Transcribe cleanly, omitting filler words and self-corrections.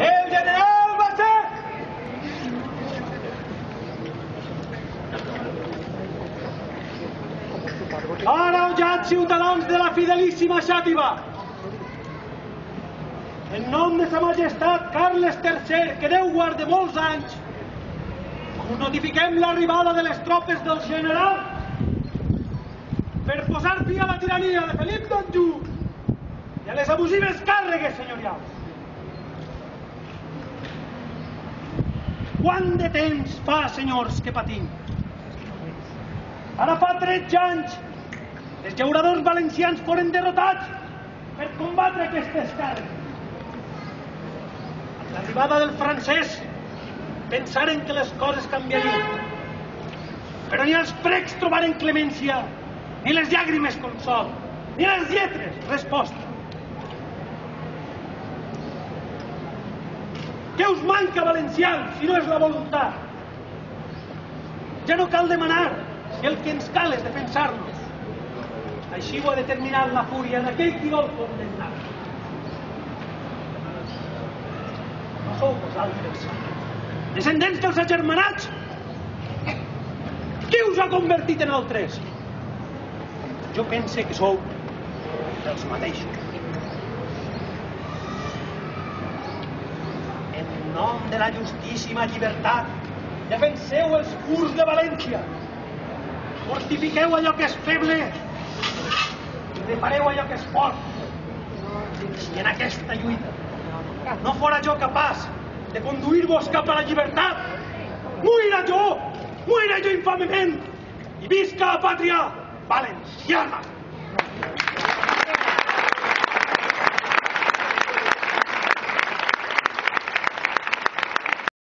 El general Basset! Araujats ciutadans de la fidelíssima Xàtiva! En nom de sa majestat Carles III, que Déu guarde molts anys, us notifiquem l'arribada de les tropes del general per posar fi a la tirania de Felip d'Anjou i a les abusives càrregues senyorials. Quant de temps fa, senyors, que patim? Ara fa 13 anys els llauradors valencians foren derrotats per combatre aquestes càrregues. Amb l'arribada del francès pensaren que les coses canviarien, però ni els precs trobaren clemència, ni les llàgrimes consol, ni les lletres resposta. Què us manca, valencians, si no és la voluntat? Ja no cal demanar, si el que ens cal és defensar-nos. Així ho ha determinat la fúria d'aquell qui vol condemnar. No sou vosaltres, descendents dels agermanats? Qui us ha convertit en altres? Jo pense que sou dels mateixos. En nom de la justíssima llibertat, defenseu els furs de València. Fortifiqueu allò que és feble i repareu allò que és fort. Si en aquesta lluita no fora jo capaç de conduir-vos cap a la llibertat, muira jo infamement, i visca la pàtria valenciana!